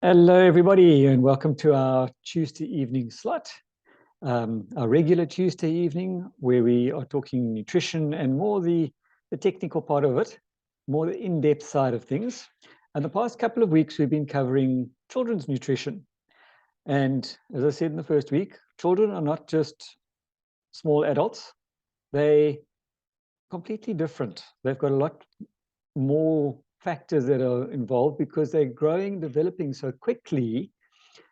Hello, everybody, and welcome to our Tuesday evening slot, our regular Tuesday evening, where we are talking nutrition and more the technical part of it, more the in-depth side of things. And the past couple of weeks, we've been covering children's nutrition. And as I said in the first week, children are not just small adults. They're completely different. They've got a lot more factors that are involved because they're growing, developing so quickly.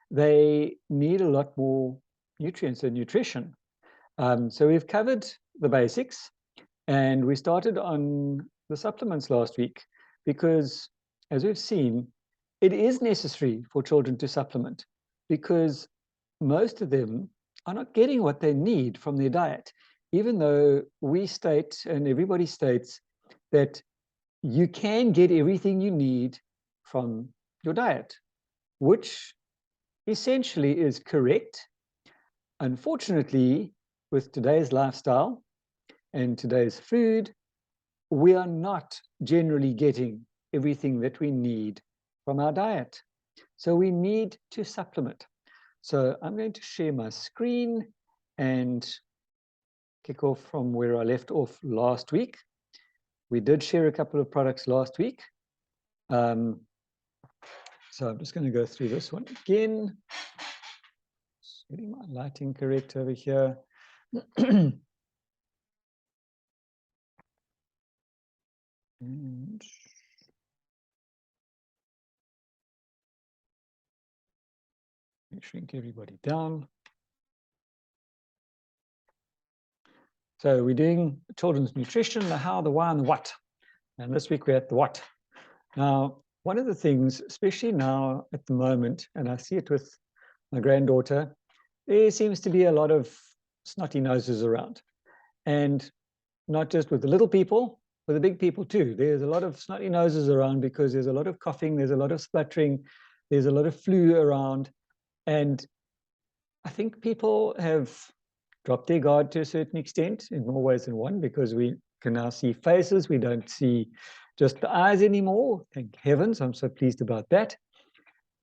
They need a lot more nutrients and nutrition. So we've covered the basics, and we started on the supplements last week because, as we've seen, it is necessary for children to supplement because most of them are not getting what they need from their diet, even though we state and everybody states that you can get everything you need from your diet, which essentially is correct. Unfortunately, with today's lifestyle and today's food, we are not generally getting everything that we need from our diet. So we need to supplement. So I'm going to share my screen and kick off from where I left off last week. We did share a couple of products last week. So I'm just going to go through this one again. Getting my lighting correct over here. And shrink everybody down. So we're doing children's nutrition, the how, the why, and the what. And this week we're at the what. Now, one of the things, especially now at the moment, and I see it with my granddaughter, there seems to be a lot of snotty noses around. And not just with the little people, with the big people too. There's a lot of snotty noses around because there's a lot of coughing, there's a lot of spluttering, there's a lot of flu around. And I think people have dropped their guard to a certain extent in more ways than one, because we can now see faces. We don't see just the eyes anymore. Thank heavens, I'm so pleased about that.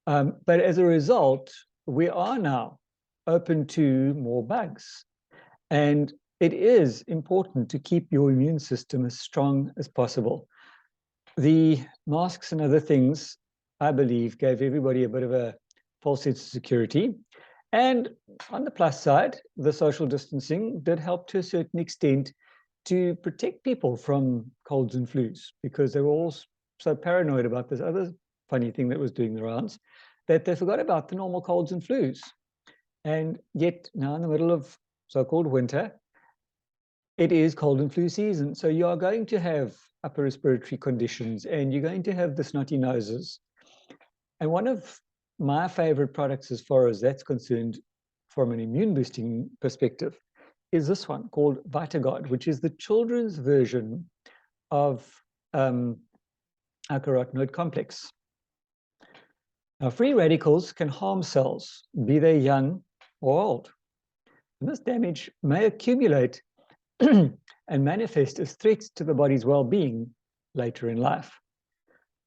But as a result, we are now open to more bugs. And it is important to keep your immune system as strong as possible. The masks and other things, I believe, gave everybody a bit of a false sense of security. And on the plus side, the social distancing did help to a certain extent to protect people from colds and flus, because they were all so paranoid about this other funny thing that was doing the rounds that they forgot about the normal colds and flus. And yet now in the middle of so-called winter, it is cold and flu season. So you are going to have upper respiratory conditions and you're going to have the snotty noses. And one of my favorite products as far as that's concerned from an immune boosting perspective is this one called VitaGuard, which is the children's version of our carotenoid complex. Now, free radicals can harm cells, be they young or old. And this damage may accumulate and manifest as threats to the body's well-being later in life.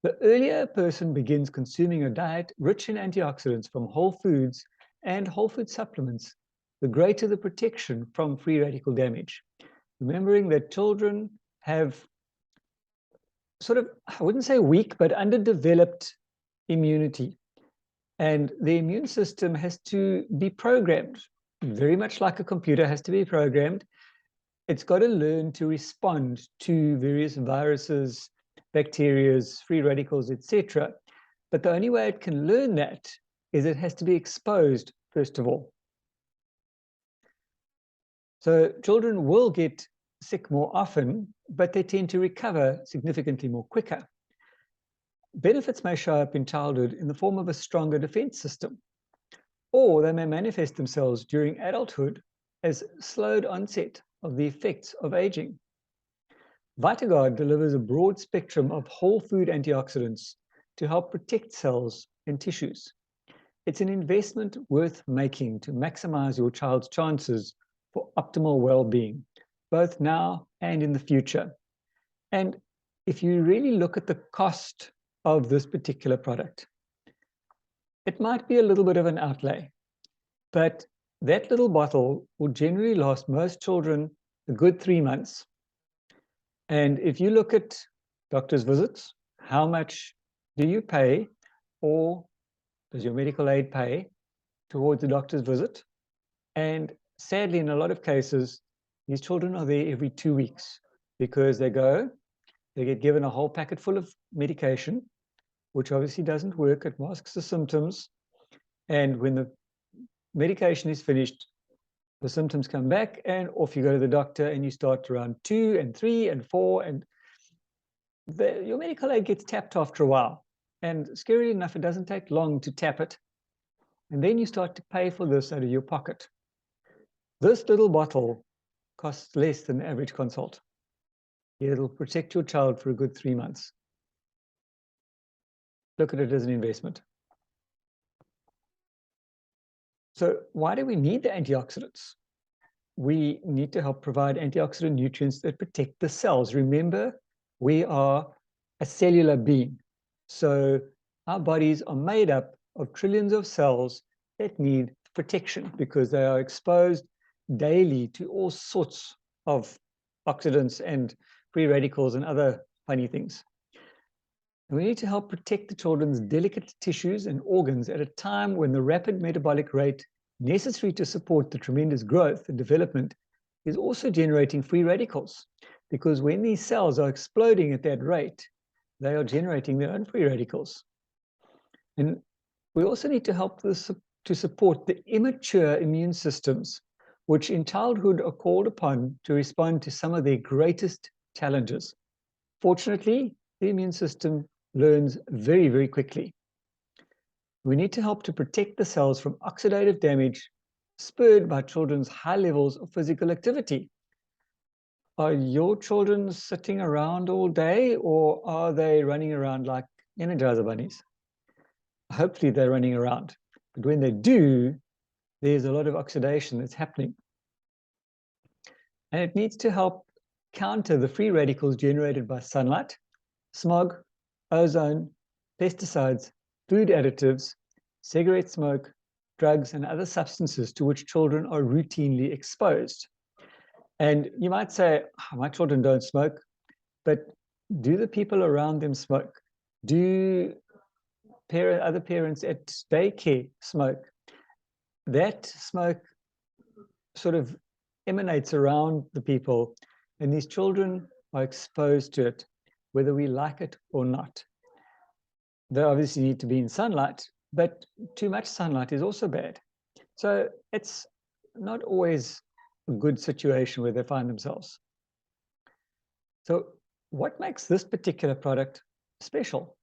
The earlier a person begins consuming a diet rich in antioxidants from whole foods and whole food supplements, the greater the protection from free radical damage. Remembering that children have sort of, I wouldn't say weak, but underdeveloped immunity. And the immune system has to be programmed, very much like a computer has to be programmed. It's got to learn to respond to various viruses, bacteria, free radicals, etc. But the only way it can learn that is it has to be exposed, first of all. So children will get sick more often, but they tend to recover significantly more quicker. Benefits may show up in childhood in the form of a stronger defense system, or they may manifest themselves during adulthood as slowed onset of the effects of aging. VitaGuard delivers a broad spectrum of whole food antioxidants to help protect cells and tissues. It's an investment worth making to maximize your child's chances for optimal well-being, both now and in the future. And if you really look at the cost of this particular product, it might be a little bit of an outlay, but that little bottle will generally last most children a good 3 months. And if you look at doctor's visits, how much do you pay, or does your medical aid pay towards the doctor's visit? And sadly, in a lot of cases, these children are there every 2 weeks because they get given a whole packet full of medication, which obviously doesn't work. It masks the symptoms. And when the medication is finished, the symptoms come back, and off you go to the doctor, and you start around 2 and 3 and 4, and your medical aid gets tapped after a while. And scary enough, it doesn't take long to tap it. And then you start to pay for this out of your pocket. This little bottle costs less than the average consult. It'll protect your child for a good 3 months. Look at it as an investment. So why do we need the antioxidants? We need to help provide antioxidant nutrients that protect the cells. Remember, we are a cellular being. So our bodies are made up of trillions of cells that need protection because they are exposed daily to all sorts of oxidants and free radicals and other funny things. And we need to help protect the children's delicate tissues and organs at a time when the rapid metabolic rate necessary to support the tremendous growth and development is also generating free radicals. Because when these cells are exploding at that rate, they are generating their own free radicals. And we also need to help to support the immature immune systems, which in childhood are called upon to respond to some of their greatest challenges. Fortunately, the immune system learns very, very quickly. We need to help to protect the cells from oxidative damage spurred by children's high levels of physical activity. Are your children sitting around all day, or are they running around like Energizer bunnies? Hopefully they're running around. But when they do, there's a lot of oxidation that's happening. And it needs to help counter the free radicals generated by sunlight, smog, ozone, pesticides, food additives, cigarette smoke, drugs, and other substances to which children are routinely exposed. And you might say, oh, my children don't smoke, but do the people around them smoke? Do other parents at daycare smoke? That smoke sort of emanates around the people, and these children are exposed to it, whether we like it or not. They obviously need to be in sunlight, but too much sunlight is also bad. So it's not always a good situation where they find themselves. So what makes this particular product special?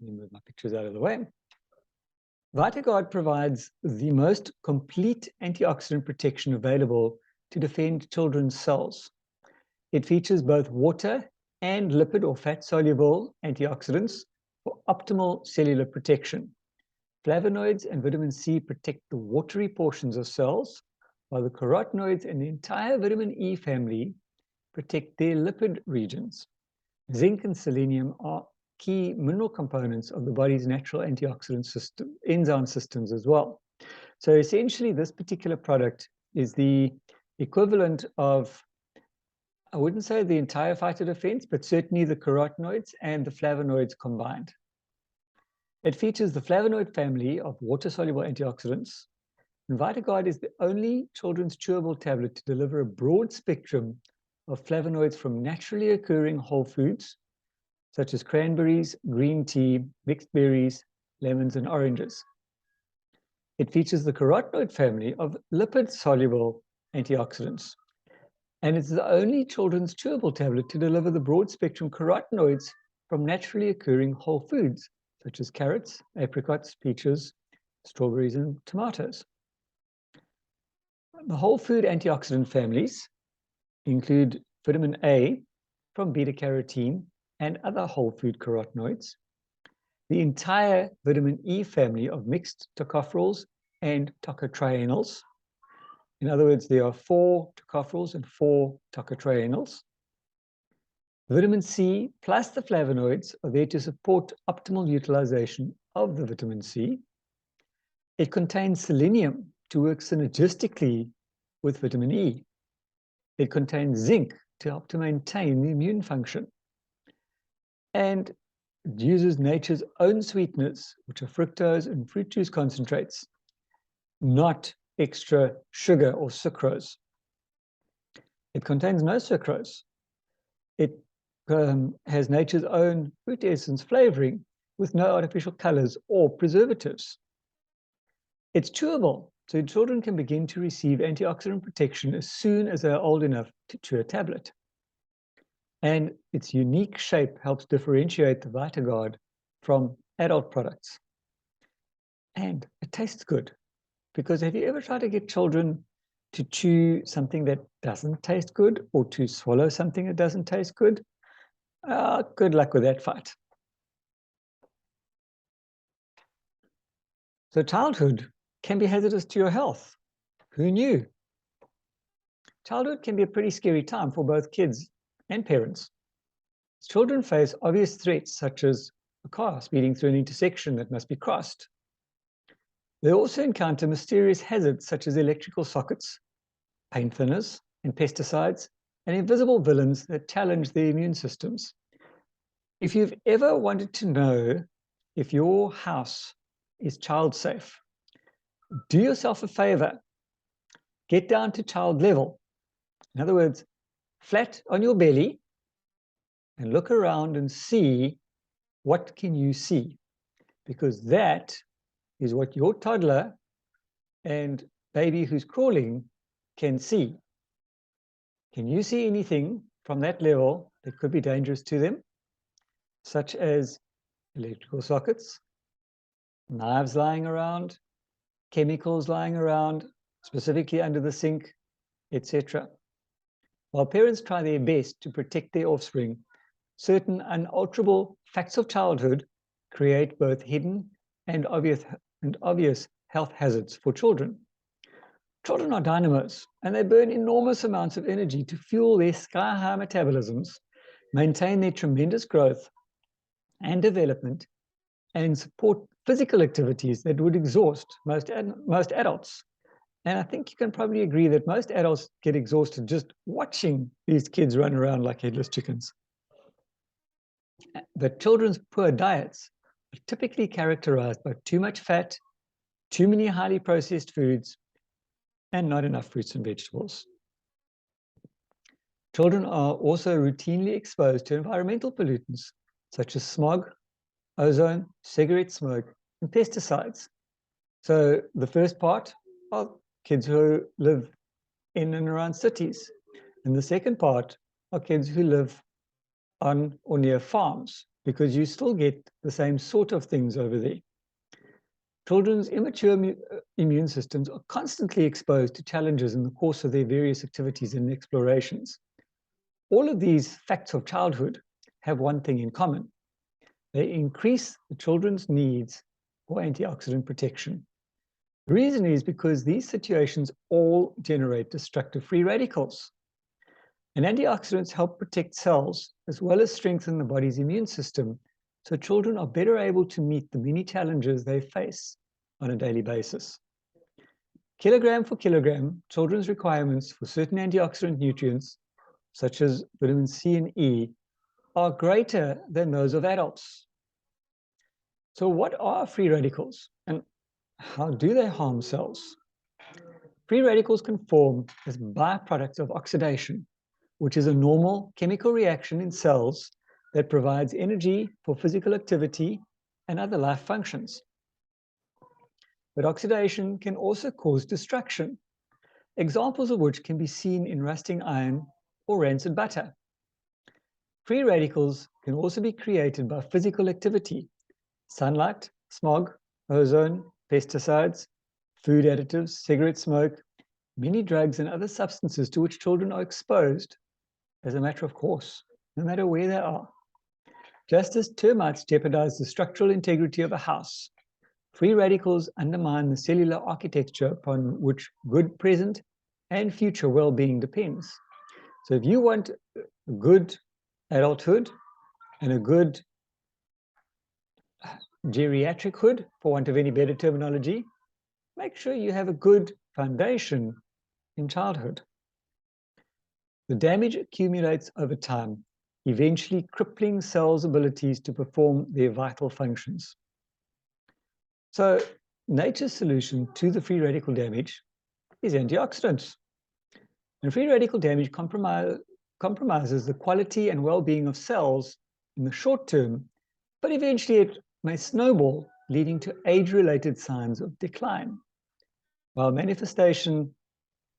Let me move my pictures out of the way. VitaGuard provides the most complete antioxidant protection available to defend children's cells. It features both water and lipid or fat-soluble antioxidants for optimal cellular protection. Flavonoids and vitamin C protect the watery portions of cells, while the carotenoids and the entire vitamin E family protect their lipid regions. Zinc and selenium are key mineral components of the body's natural antioxidant system, enzyme systems as well. So essentially, this particular product is the equivalent of, I wouldn't say the entire phytodefense, but certainly the carotenoids and the flavonoids combined. It features the flavonoid family of water-soluble antioxidants. And VitaGuard is the only children's chewable tablet to deliver a broad spectrum of flavonoids from naturally occurring whole foods, such as cranberries, green tea, mixed berries, lemons, and oranges. It features the carotenoid family of lipid-soluble antioxidants. And it's the only children's chewable tablet to deliver the broad-spectrum carotenoids from naturally occurring whole foods, such as carrots, apricots, peaches, strawberries, and tomatoes. The whole food antioxidant families include vitamin A from beta-carotene and other whole food carotenoids, the entire vitamin E family of mixed tocopherols and tocotrienols. In other words, there are 4 tocopherols and 4 tocotrienols. Vitamin C plus the flavonoids are there to support optimal utilization of the vitamin C. It contains selenium to work synergistically with vitamin E. It contains zinc to help to maintain the immune function. And it uses nature's own sweeteners, which are fructose and fruit juice concentrates, not extra sugar or sucrose. It contains no sucrose. It has nature's own fruit essence flavoring with no artificial colors or preservatives. It's chewable, so children can begin to receive antioxidant protection as soon as they are old enough to chew a tablet. And its unique shape helps differentiate the VitaGuard from adult products. And it tastes good, because have you ever tried to get children to chew something that doesn't taste good or to swallow something that doesn't taste good? Good luck with that fight. So childhood can be hazardous to your health. Who knew? Childhood can be a pretty scary time for both kids and parents. Children face obvious threats such as a car speeding through an intersection that must be crossed. They also encounter mysterious hazards such as electrical sockets, paint thinners, and pesticides, and invisible villains that challenge their immune systems. If you've ever wanted to know if your house is child safe, do yourself a favor. Get down to child level. In other words, flat on your belly and look around and see what can you see, because that is what your toddler and baby who's crawling can see. Can you see anything from that level that could be dangerous to them, such as electrical sockets, knives lying around, chemicals lying around, specifically under the sink, etc.? While parents try their best to protect their offspring, certain unalterable facts of childhood create both hidden and obvious health hazards for children. Children are dynamos, and they burn enormous amounts of energy to fuel their sky-high metabolisms, maintain their tremendous growth and development, and support physical activities that would exhaust most adults. And I think you can probably agree that most adults get exhausted just watching these kids run around like headless chickens. But children's poor diets are typically characterized by too much fat, too many highly processed foods, and not enough fruits and vegetables. Children are also routinely exposed to environmental pollutants such as smog, ozone, cigarette smoke, and pesticides. So the first part are kids who live in and around cities. And the second part are kids who live on or near farms, because you still get the same sort of things over there. Children's immature immune systems are constantly exposed to challenges in the course of their various activities and explorations. All of these facts of childhood have one thing in common. They increase the children's needs for antioxidant protection. The reason is because these situations all generate destructive free radicals. And antioxidants help protect cells as well as strengthen the body's immune system, so children are better able to meet the many challenges they face on a daily basis. Kilogram for kilogram, children's requirements for certain antioxidant nutrients, such as vitamin C and E, are greater than those of adults. So what are free radicals, and how do they harm cells? Free radicals can form as byproducts of oxidation, which is a normal chemical reaction in cells that provides energy for physical activity and other life functions. But oxidation can also cause destruction, examples of which can be seen in rusting iron or rancid butter. Free radicals can also be created by physical activity: sunlight, smog, ozone, pesticides, food additives, cigarette smoke, many drugs and other substances to which children are exposed as a matter of course, no matter where they are. Just as termites jeopardize the structural integrity of a house, free radicals undermine the cellular architecture upon which good present and future well-being depends. So if you want a good adulthood and a good geriatrichood, for want of any better terminology, make sure you have a good foundation in childhood. The damage accumulates over time, eventually crippling cells' abilities to perform their vital functions. So, nature's solution to the free radical damage is antioxidants. And free radical damage compromises the quality and well-being of cells in the short term, but eventually it may snowball, leading to age-related signs of decline. While manifestation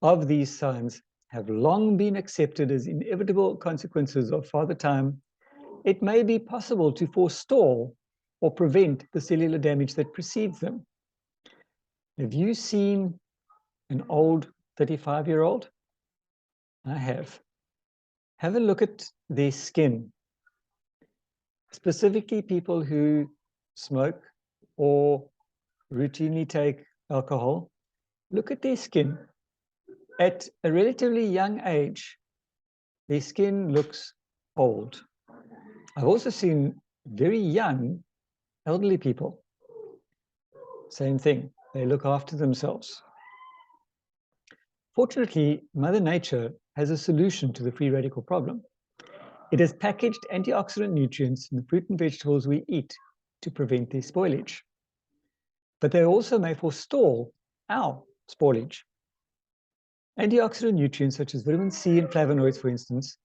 of these signs have long been accepted as inevitable consequences of Father Time, it may be possible to forestall or prevent the cellular damage that precedes them. Have you seen an old 35-year-old? I have. Have a look at their skin, specifically people who smoke or routinely take alcohol. Look at their skin. At a relatively young age, their skin looks old. I've also seen very young elderly people. Same thing, they look after themselves. Fortunately, Mother Nature has a solution to the free radical problem. It has packaged antioxidant nutrients in the fruit and vegetables we eat to prevent their spoilage. But they also may forestall our spoilage. Antioxidant nutrients such as vitamin C and flavonoids, for instance,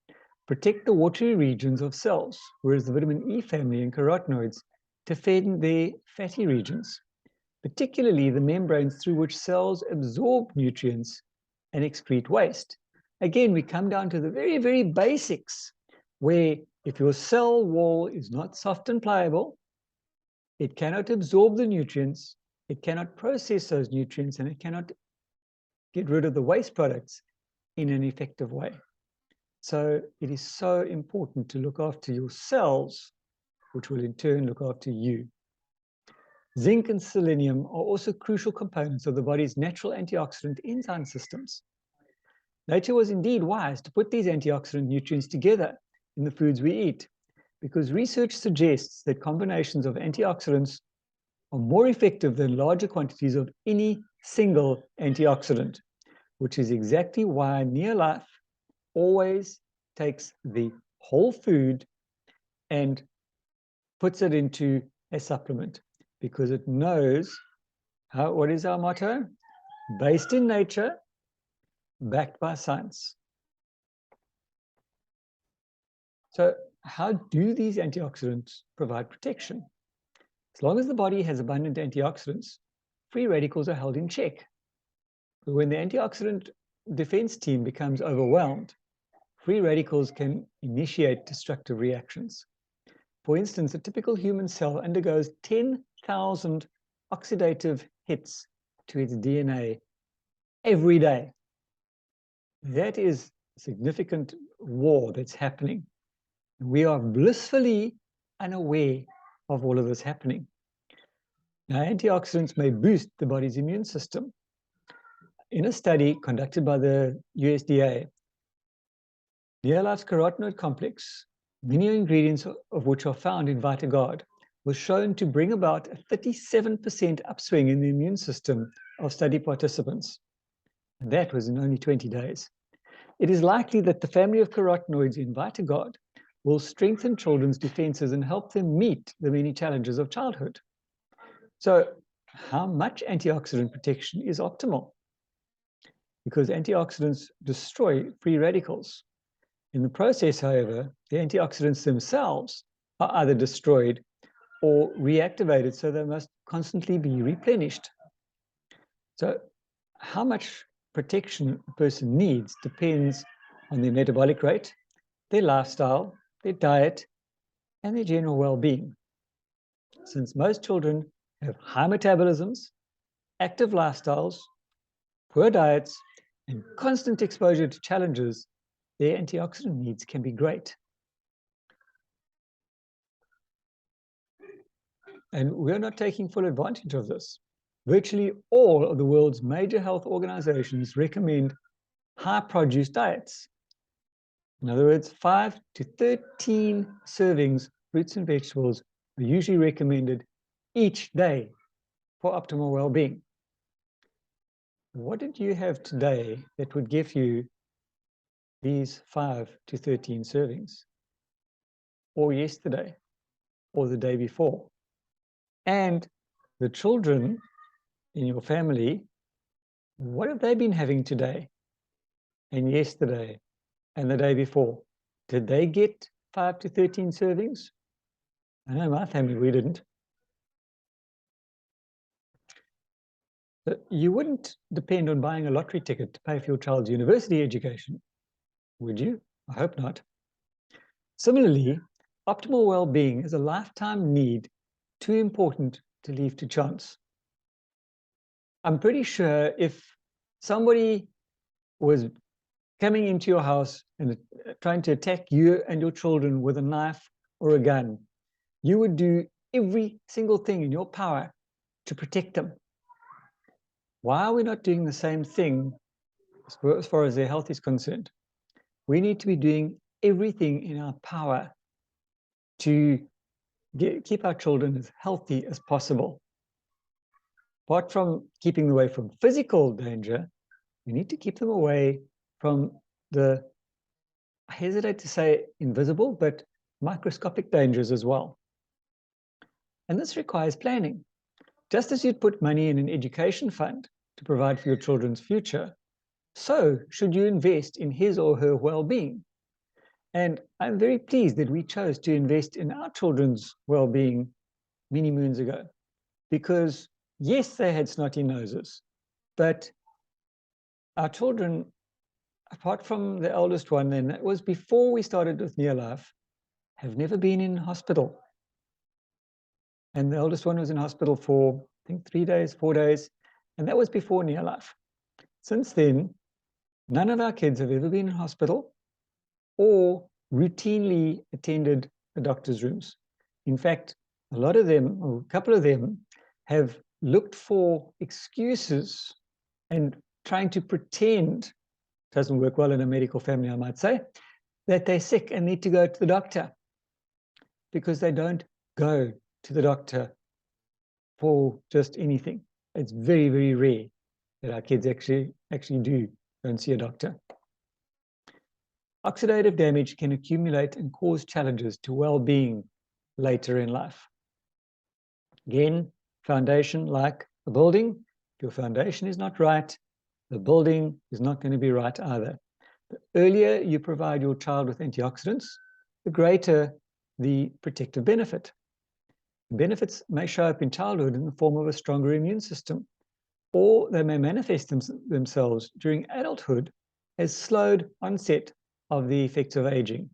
protect the watery regions of cells, whereas the vitamin E family and carotenoids defend their fatty regions, particularly the membranes through which cells absorb nutrients and excrete waste. Again, we come down to the very, very basics, where if your cell wall is not soft and pliable, it cannot absorb the nutrients, it cannot process those nutrients, and it cannot get rid of the waste products in an effective way. So it is so important to look after your cells, which will in turn look after you. Zinc and selenium are also crucial components of the body's natural antioxidant enzyme systems. Nature was indeed wise to put these antioxidant nutrients together in the foods we eat, because research suggests that combinations of antioxidants are more effective than larger quantities of any single antioxidant, which is exactly why Neolife always takes the whole food and puts it into a supplement, because it knows what is our motto? Based in nature, backed by science. So how do these antioxidants provide protection? As long as the body has abundant antioxidants, free radicals are held in check. But when the antioxidant defense team becomes overwhelmed, free radicals can initiate destructive reactions. For instance, a typical human cell undergoes 10,000 oxidative hits to its DNA every day. That is a significant war that's happening. We are blissfully unaware of all of this happening. Now, antioxidants may boost the body's immune system. In a study conducted by the USDA, Neolife's carotenoid complex, many ingredients of which are found in VitaGuard, was shown to bring about a 37% upswing in the immune system of study participants. And that was in only 20 days. It is likely that the family of carotenoids in VitaGuard will strengthen children's defenses and help them meet the many challenges of childhood. So how much antioxidant protection is optimal? Because antioxidants destroy free radicals. In the process, however, the antioxidants themselves are either destroyed or reactivated, so they must constantly be replenished. So how much protection a person needs depends on their metabolic rate, their lifestyle, their diet, and their general well-being. Since most children have high metabolisms, active lifestyles, poor diets, and constant exposure to challenges, their antioxidant needs can be great. And we're not taking full advantage of this. Virtually all of the world's major health organizations recommend high produce diets. In other words, 5 to 13 servings fruits and vegetables are usually recommended each day for optimal well-being. What did you have today that would give you these 5 to 13 servings? Or yesterday, or the day before? And the children in your family, what have they been having today and yesterday and the day before? Did they get 5 to 13 servings? I know my family, we didn't. But you wouldn't depend on buying a lottery ticket to pay for your child's university education, would you? I hope not. Similarly, optimal well-being is a lifetime need too important to leave to chance. I'm pretty sure if somebody was coming into your house and trying to attack you and your children with a knife or a gun, you would do every single thing in your power to protect them. Why are we not doing the same thing as far as their health is concerned? We need to be doing everything in our power to keep our children as healthy as possible. Apart from keeping them away from physical danger, we need to keep them away from the, I hesitate to say invisible, but microscopic dangers as well. And this requires planning. Just as you'd put money in an education fund to provide for your children's future, so should you invest in his or her well-being. And I'm very pleased that we chose to invest in our children's well-being many moons ago, because yes, they had snotty noses, but our children, apart from the eldest one, and that was before we started with Neolife, have never been in hospital. And the eldest one was in hospital for, I think, 3 days, 4 days, and that was before Neolife. Since then, none of our kids have ever been in hospital or routinely attended the doctor's rooms. In fact, a lot of them, or a couple of them, have looked for excuses and trying to pretend, doesn't work well in a medical family, I might say, that they're sick and need to go to the doctor, because they don't go to the doctor for just anything. It's very, very rare that our kids actually do go and see a doctor. Oxidative damage can accumulate and cause challenges to well-being later in life. Again, foundation like a building, if your foundation is not right, the building is not going to be right either. The earlier you provide your child with antioxidants, the greater the protective benefit. Benefits may show up in childhood in the form of a stronger immune system, or they may manifest themselves during adulthood as slowed onset of the effects of aging.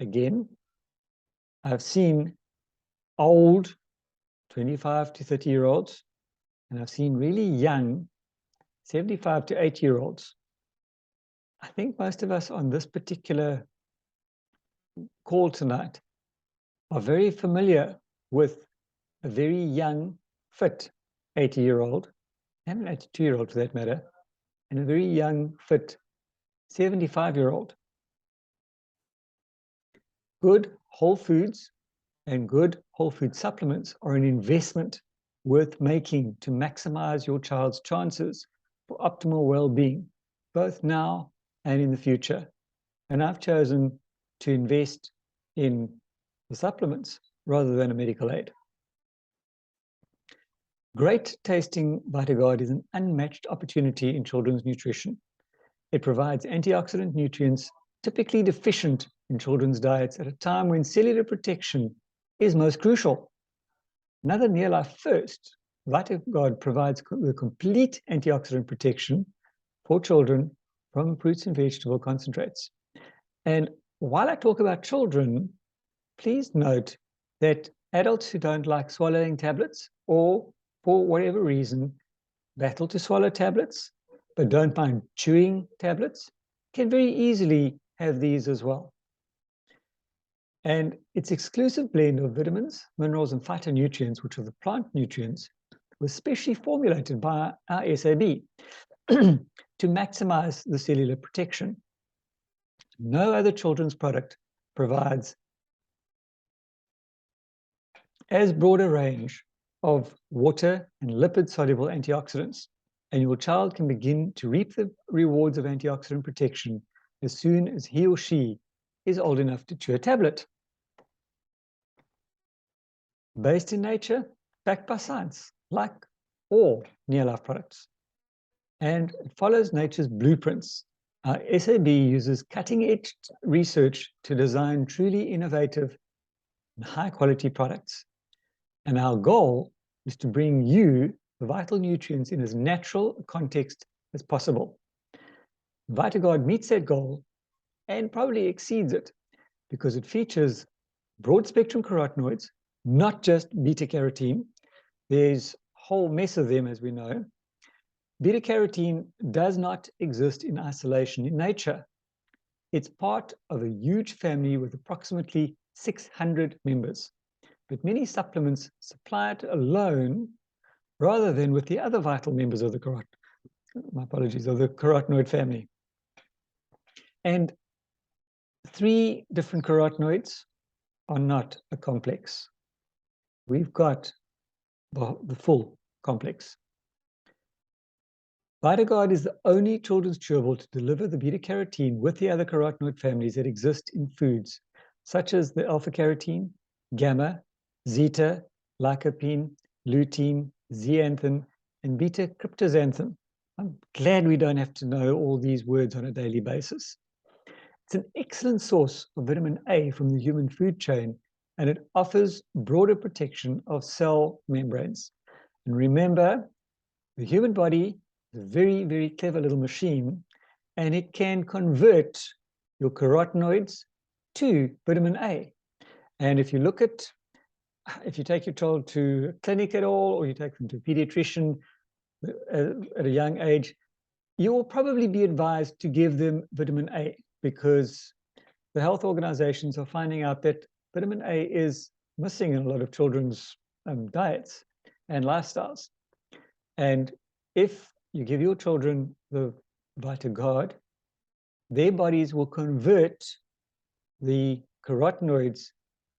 Again, I've seen old 25 to 30-year-olds, and I've seen really young 75 to 80-year-olds. I think most of us on this particular call tonight are very familiar with a very young, fit 80-year-old, and an 82-year-old for that matter, and a very young, fit 75-year-old. Good whole foods and good whole food supplements are an investment worth making to maximize your child's chances for optimal well-being, both now and in the future. And I've chosen to invest in the supplements rather than a medical aid. Great tasting VitaGuard is an unmatched opportunity in children's nutrition. It provides antioxidant nutrients typically deficient in children's diets at a time when cellular protection is most crucial. Another Neolife first, VitaGuard provides the complete antioxidant protection for children from fruits and vegetable concentrates. And while I talk about children, please note that adults who don't like swallowing tablets, or for whatever reason battle to swallow tablets but don't mind chewing tablets, can very easily have these as well. And its exclusive blend of vitamins, minerals, and phytonutrients, which are the plant nutrients, was specially formulated by our SAB to maximize the cellular protection. No other children's product provides as broad a range of water and lipid-soluble antioxidants, and your child can begin to reap the rewards of antioxidant protection as soon as he or she is old enough to chew a tablet. Based in nature, backed by science, like all near-life products. And it follows nature's blueprints. Our SAB uses cutting-edge research to design truly innovative and high-quality products. And our goal is to bring you the vital nutrients in as natural a context as possible. VitaGuard meets that goal and probably exceeds it because it features broad-spectrum carotenoids, not just beta-carotene. There's a whole mess of them, as we know. Beta-carotene does not exist in isolation in nature. It's part of a huge family with approximately 600 members. But many supplements supply it alone rather than with the other vital members of the carotenoid family. And 3 different carotenoids are not a complex. We've got the full complex. VitaGuard is the only children's chewable to deliver the beta-carotene with the other carotenoid families that exist in foods, such as the alpha-carotene, gamma, zeta, lycopene, lutein, zeaxanthin, and beta-cryptoxanthin. I'm glad we don't have to know all these words on a daily basis. It's an excellent source of vitamin A from the human food chain, and it offers broader protection of cell membranes. And remember, the human body is a very, very clever little machine, and it can convert your carotenoids to vitamin A. And if you take your child to a clinic at all, or you take them to a pediatrician at a young age, you will probably be advised to give them vitamin A, because the health organizations are finding out that vitamin A is missing in a lot of children's diets and lifestyles. And if you give your children the VitaGuard, their bodies will convert the carotenoids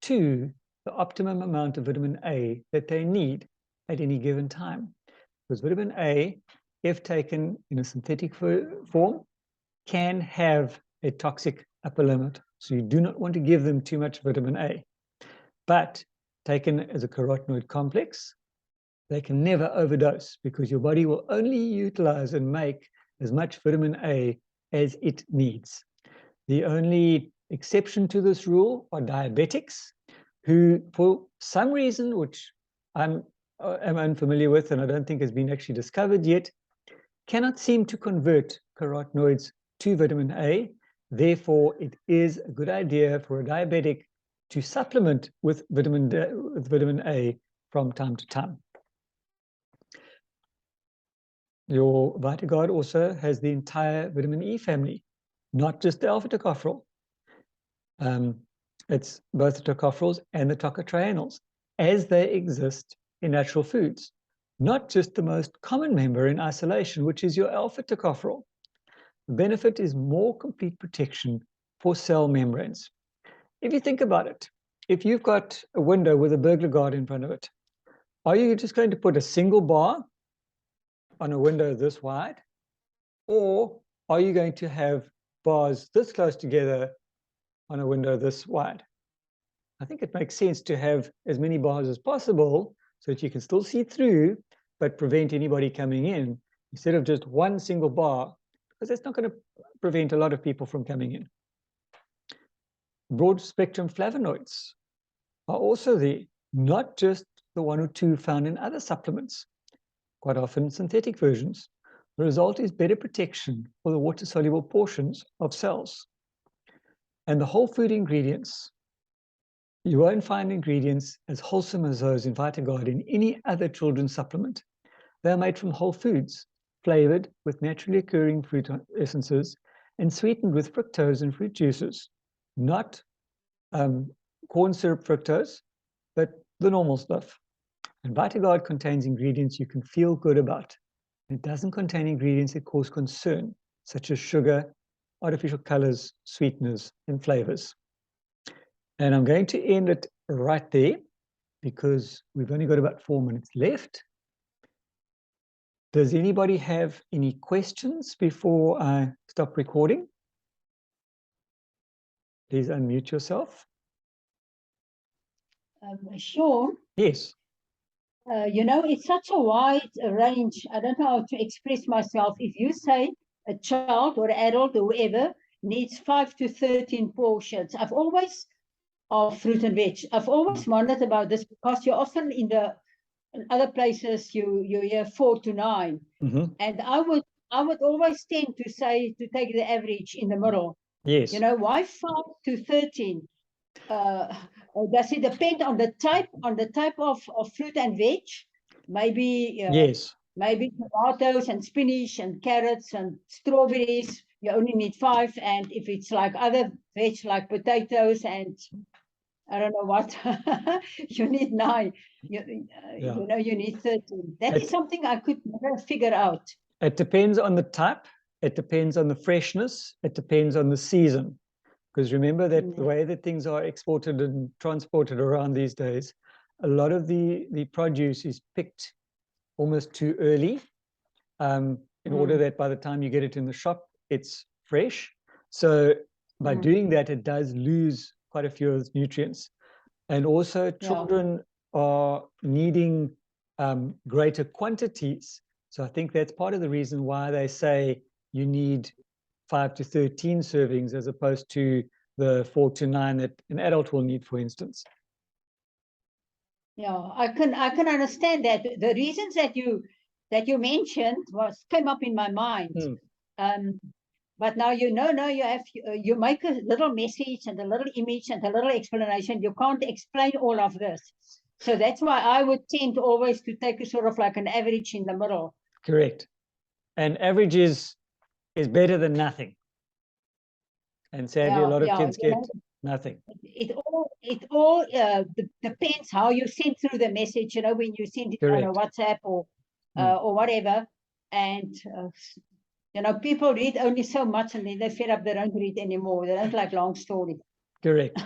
to the optimum amount of vitamin A that they need at any given time. Because vitamin A, if taken in a synthetic form, can have a toxic upper limit. So you do not want to give them too much vitamin A. But taken as a carotenoid complex, they can never overdose, because your body will only utilize and make as much vitamin A as it needs. The only exception to this rule are diabetics, who, for some reason, which I'm unfamiliar with and I don't think has been actually discovered yet, cannot seem to convert carotenoids to vitamin A. Therefore, it is a good idea for a diabetic to supplement with vitamin A from time to time. Your VitaGuard also has the entire vitamin E family, not just the alpha-tocopherol. It's both the tocopherols and the tocotrienols, as they exist in natural foods, not just the most common member in isolation, which is your alpha-tocopherol. The benefit is more complete protection for cell membranes. If you think about it, if you've got a window with a burglar guard in front of it, are you just going to put a single bar on a window this wide? Or are you going to have bars this close together on a window this wide? I think it makes sense to have as many bars as possible so that you can still see through, but prevent anybody coming in, instead of just one single bar, because that's not going to prevent a lot of people from coming in. Broad spectrum flavonoids are also there, not just the 1 or 2 found in other supplements, quite often synthetic versions. The result is better protection for the water-soluble portions of cells. And the whole food ingredients, you won't find ingredients as wholesome as those in VitaGuard in any other children's supplement. They are made from whole foods, flavored with naturally occurring fruit essences, and sweetened with fructose and fruit juices. Not corn syrup fructose, but the normal stuff. And VitaGuard contains ingredients you can feel good about. It doesn't contain ingredients that cause concern, such as sugar, artificial colors, sweeteners, and flavors. And I'm going to end it right there, because we've only got about 4 minutes left. Does anybody have any questions before I stop recording? Please unmute yourself. Sean, Yes. you know, it's such a wide range. I don't know how to express myself. If you say a child or adult or whoever needs 5 to 13 portions, I've always, of fruit and veg, I've always wondered about this because you're often in other places you hear 4 to 9. And I would always tend to say to take the average in the middle. Yes. You know, why 5 to 13? Does it depend on the type of fruit and veg? Maybe Yes. maybe tomatoes and spinach and carrots and strawberries, you only need 5. And if it's like other veg like potatoes and I don't know what, you need 9. You know, you need 13. That is something I could never figure out. It depends on the type. It depends on the freshness. It depends on the season. Because remember that the way that things are exported and transported around these days, a lot of the produce is picked almost too early in order that by the time you get it in the shop, it's fresh. So by doing that, it does lose quite a few of its nutrients. And also children are needing greater quantities. So I think that's part of the reason why they say you need 5 to 13 servings as opposed to the 4 to 9 that an adult will need, for instance. Yeah, I can understand that. The reasons that you mentioned came up in my mind. But now you make a little message and a little image and a little explanation. You can't explain all of this. So that's why I would tend always to take a sort of like an average in the middle. Correct. And average is better than nothing. And sadly, a lot of kids get nothing. It all depends how you send through the message, you know, when you send it on a WhatsApp or whatever. And, you know, people read only so much and then they fed up, they don't read anymore. They don't like long stories. Correct.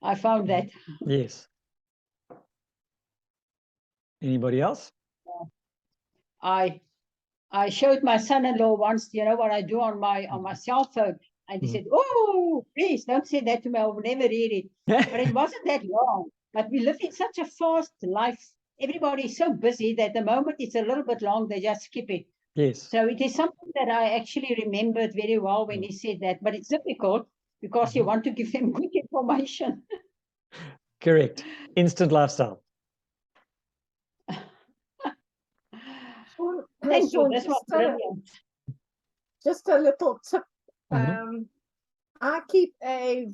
I found that. Yes. Anybody else? I showed my son-in-law once, you know, what I do on my cell phone. And he said, oh, please don't say that to me. I will never read it. But it wasn't that long. But we live in such a fast life. Everybody is so busy that the moment it's a little bit long, they just skip it. Yes. So it is something that I actually remembered very well when he said that. But it's difficult because you want to give them good information. Correct. Instant lifestyle. Thank you. That's what brilliant. Just a little tip. I keep a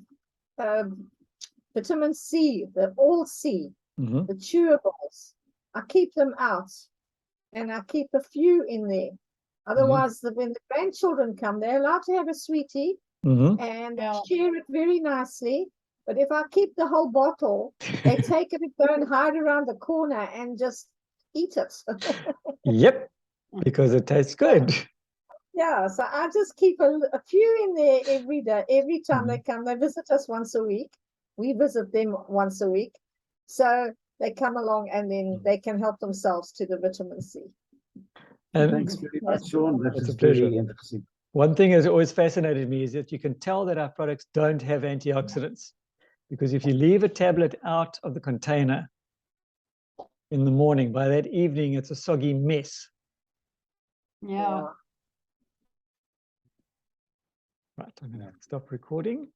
vitamin C, the all C, the chewables. I keep them out, and I keep a few in there. Otherwise, when the grandchildren come, they're allowed to have a sweetie, and share it very nicely. But if I keep the whole bottle, they take it and go and hide around the corner and just eat it. Yep, because it tastes good. Yeah, so I just keep a few in there every day. Every time they come, they visit us once a week. We visit them once a week. So they come along and then they can help themselves to the vitamin C. And thanks very much, Sean. That's a pleasure. Very interesting. One thing that's always fascinated me is that you can tell that our products don't have antioxidants. Because if you leave a tablet out of the container in the morning, by that evening, it's a soggy mess. Yeah. Right, I'm going to stop recording.